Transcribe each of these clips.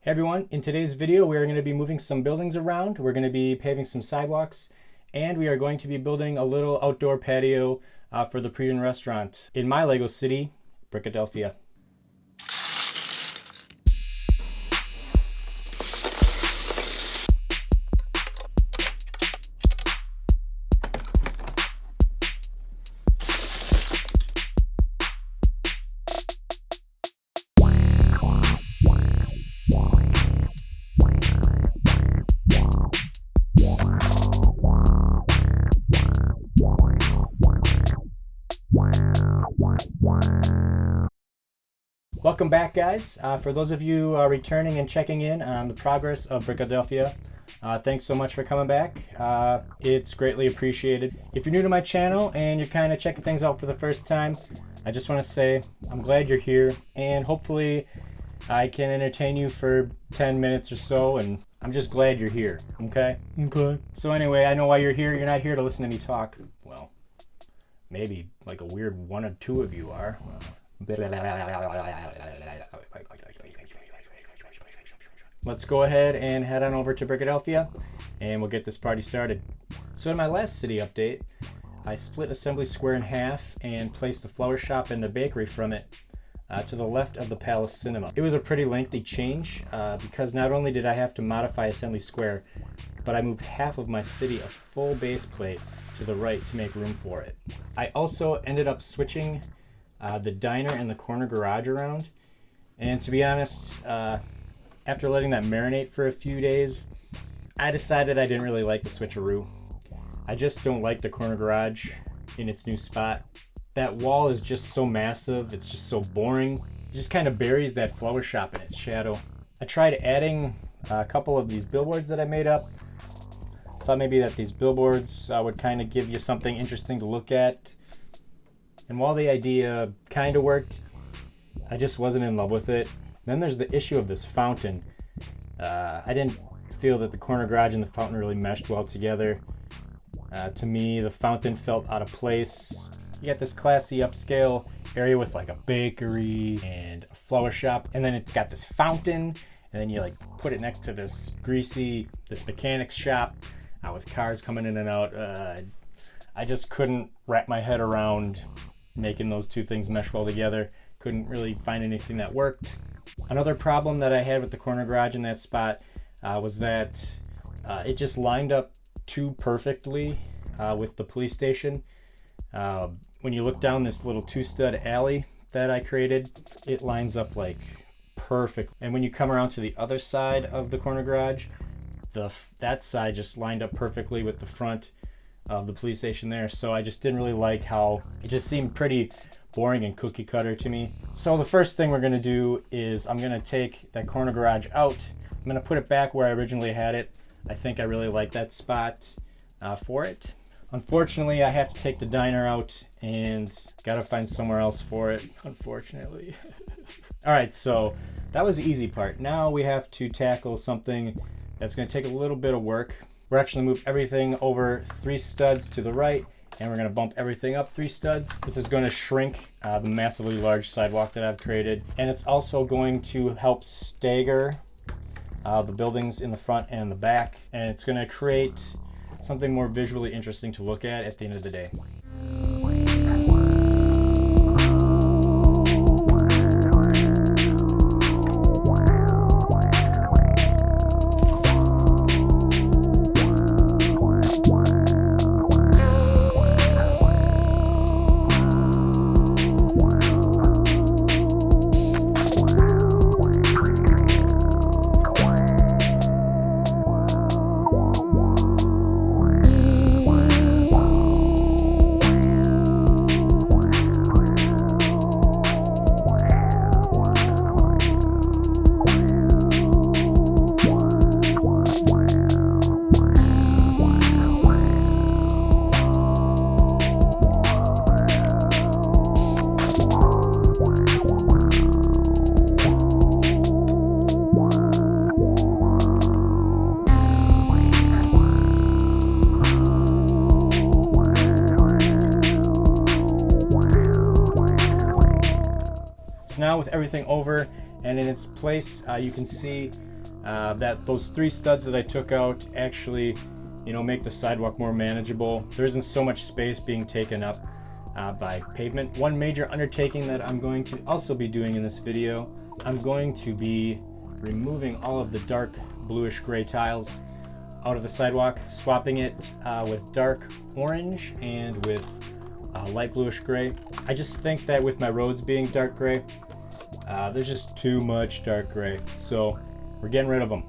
Hey everyone, in today's video we are going to be moving some buildings around. We're going to be paving some sidewalks, and we are going to be building a little outdoor patio for the Parisian Restaurant in my Lego city, Brickadelphia. Welcome back, guys. For those of you returning and checking in on the progress of Brickadelphia, thanks so much for coming back. It's greatly appreciated. If you're new to my channel and you're kind of checking things out for the first time, I just want to say I'm glad you're here, and hopefully I can entertain you for 10 minutes or so, and I'm just glad you're here, okay? Okay. So anyway, I know why you're here. You're not here to listen to me talk. Well, maybe like a weird one or two of you are. Let's go ahead and head on over to Brickadelphia and we'll get this party started. So in my last city update, I split Assembly Square in half and placed the flower shop and the bakery from it to the left of the Palace Cinema. It was a pretty lengthy change because not only did I have to modify Assembly Square, but I moved half of my city a full base plate to the right to make room for it. I also ended up switching the diner and the corner garage around, and to be honest, after letting that marinate for a few days, I decided I didn't really like the switcheroo. I just don't like the corner garage in its new spot. That wall is just so massive, it's just so boring. It just kind of buries that flower shop in its shadow. I tried adding a couple of these billboards that I made up. Thought maybe that these billboards would kind of give you something interesting to look at. And while the idea kind of worked, I just wasn't in love with it. Then there's the issue of this fountain. I didn't feel that the corner garage and the fountain really meshed well together. To me, the fountain felt out of place. You got this classy upscale area with like a bakery and a flower shop, and then it's got this fountain, and then you like put it next to this mechanic's shop with cars coming in and out. I just couldn't wrap my head around making those two things mesh well together. Couldn't really find anything that worked. Another problem that I had with the corner garage in that spot was that it just lined up too perfectly with the police station. When you look down this little two-stud alley that I created, it lines up like perfect. And when you come around to the other side of the corner garage, that side just lined up perfectly with the front of the police station there. So I just didn't really like how it just seemed pretty boring and cookie cutter to me. So the first thing we're gonna do is I'm gonna take that corner garage out. I'm gonna put it back where I originally had it. I think I really like that spot for it. Unfortunately, I have to take the diner out and gotta find somewhere else for it, unfortunately. All right, so that was the easy part. Now we have to tackle something that's gonna take a little bit of work. We're actually gonna move everything over 3 studs to the right, and we're gonna bump everything up 3 studs. This is gonna shrink the massively large sidewalk that I've created, and it's also going to help stagger the buildings in the front and the back, and it's gonna create something more visually interesting to look at the end of the day. Now with everything over and in its place, you can see Those 3 studs that I took out actually, make the sidewalk more manageable. There isn't so much space being taken up by pavement. One major undertaking that I'm going to also be doing in this video, I'm going to be removing all of the dark bluish gray tiles out of the sidewalk, swapping it with dark orange and with light bluish gray. I just think that with my roads being dark gray, there's just too much dark gray, so we're getting rid of them.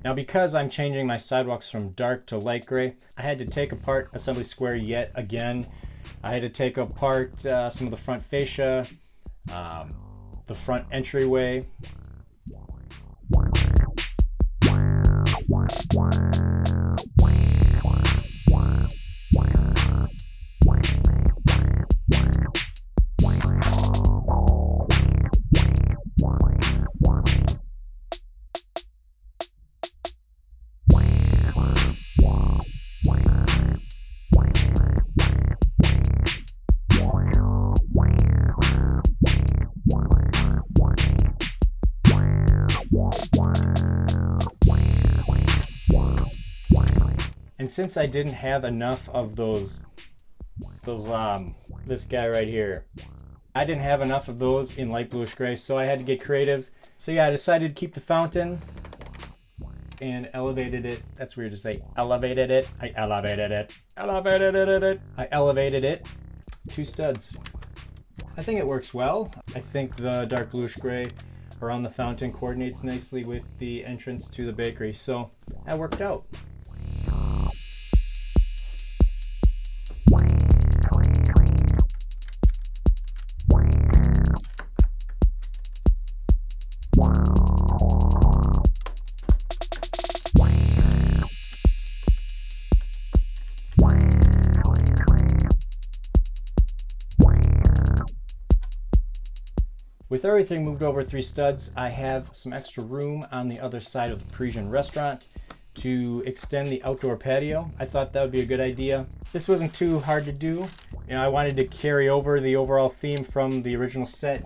Now, because I'm changing my sidewalks from dark to light gray, I had to take apart Assembly Square yet again. I had to take apart some of the front fascia, the front entryway. And since I didn't have enough of this guy right here, I didn't have enough of those in light bluish gray, so I had to get creative. So yeah, I decided to keep the fountain and elevated it. That's weird to say. Elevated it. I elevated it. I elevated it. 2 studs. I think it works well. I think the dark bluish gray around the fountain coordinates nicely with the entrance to the bakery, so that worked out. With everything moved over 3 studs, I have some extra room on the other side of the Parisian Restaurant to extend the outdoor patio. I thought that would be a good idea. This wasn't too hard to do. I wanted to carry over the overall theme from the original set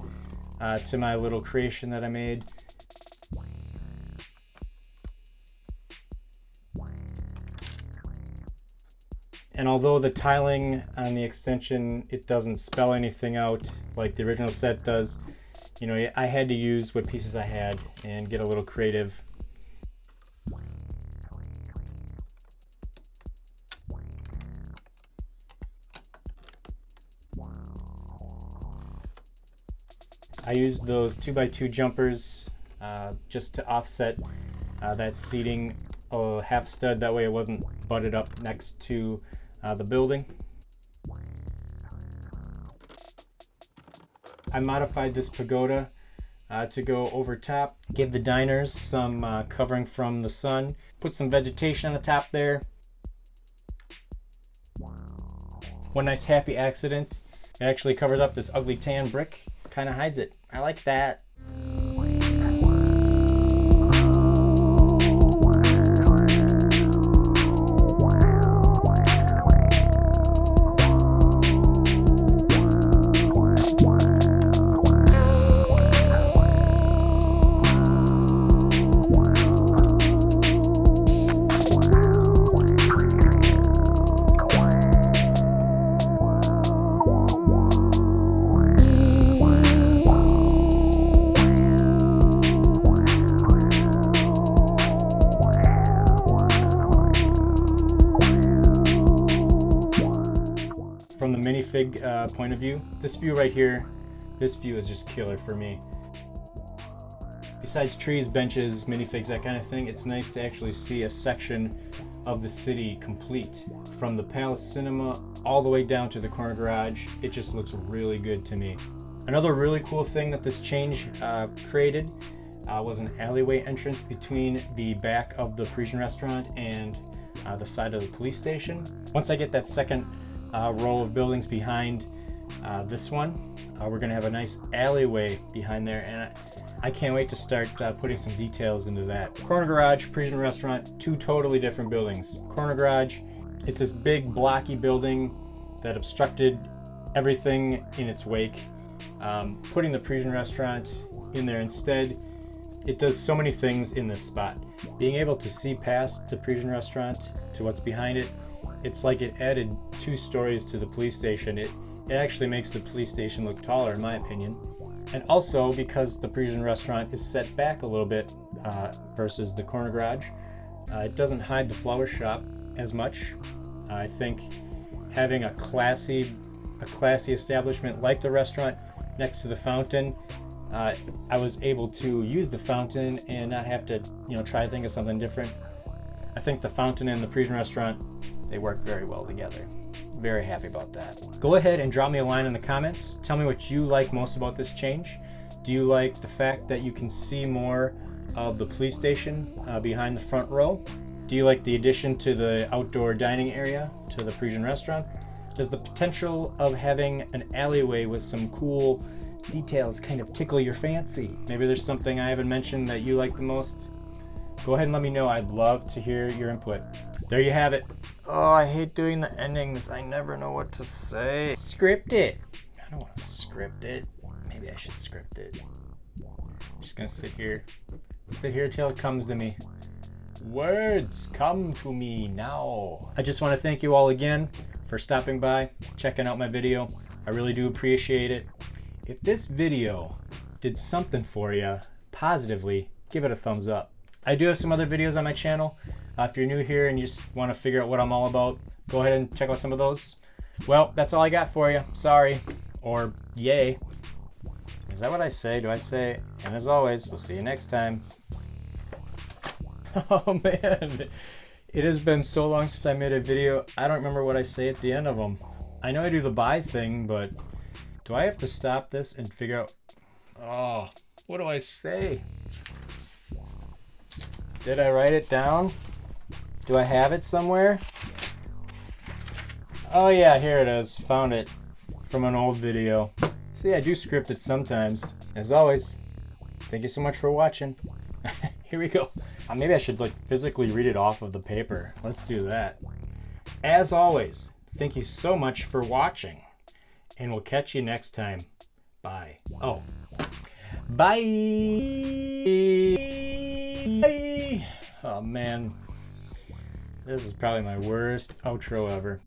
to my little creation that I made. And although the tiling on the extension, it doesn't spell anything out like the original set does, I had to use what pieces I had and get a little creative. I used those 2x2 jumpers just to offset that seating a half stud, that way it wasn't butted up next to the building. I modified this pagoda to go over top, give the diners some covering from the sun, put some vegetation on the top there. One nice happy accident, it actually covers up this ugly tan brick, kind of hides it. I like that. From the minifig point of view, this view right here, this view is just killer for me. Besides trees, benches, minifigs, that kind of thing, it's nice to actually see a section of the city complete. From the Palace Cinema all the way down to the corner garage, it just looks really good to me. Another really cool thing that this change created was an alleyway entrance between the back of the Parisian Restaurant and the side of the police station. Once I get that second row of buildings behind this one. We're gonna have a nice alleyway behind there, and I can't wait to start putting some details into that. Corner garage, Parisian restaurant, two totally different buildings. Corner garage, it's this big blocky building that obstructed everything in its wake. Putting the Parisian restaurant in there instead, it does so many things in this spot. Being able to see past the Parisian restaurant to what's behind it, it's like it added 2 stories to the police station. It actually makes the police station look taller, in my opinion. And also because the Parisian restaurant is set back a little bit versus the corner garage, it doesn't hide the flower shop as much. I think having a classy establishment like the restaurant next to the fountain, I was able to use the fountain and not have to, try to think of something different. I think the fountain and the Parisian restaurant, they work very well together. Very happy about that. Go ahead and drop me a line in the comments. Tell me what you like most about this change. Do you like the fact that you can see more of the police station behind the front row? Do you like the addition to the outdoor dining area to the Parisian restaurant? Does the potential of having an alleyway with some cool details kind of tickle your fancy? Maybe there's something I haven't mentioned that you like the most. Go ahead and let me know. I'd love to hear your input. There you have it. Oh, I hate doing the endings. I never know what to say. Script it. I don't want to script it. Maybe I should script it. I'm just gonna sit here till it comes to me. Words come to me now. I just want to thank you all again for stopping by, checking out my video. I really do appreciate it. If this video did something for you positively, give it a thumbs up. I do have some other videos on my channel. If you're new here and you just want to figure out what I'm all about, go ahead and check out some of those. Well, that's all I got for you. Sorry. Or yay. Is that what I say? Do I say? And as always, we'll see you next time. Oh man. It has been so long since I made a video. I don't remember what I say at the end of them. I know I do the bye thing, but do I have to stop this and figure out? Oh, what do I say? Did I write it down? Do I have it somewhere? Oh yeah, here it is. Found it from an old video. See, I do script it sometimes. As always, thank you so much for watching. Here we go. Maybe I should physically read it off of the paper. Let's do that. As always, thank you so much for watching. And we'll catch you next time. Bye. Oh. Bye. Oh man. This is probably my worst outro ever.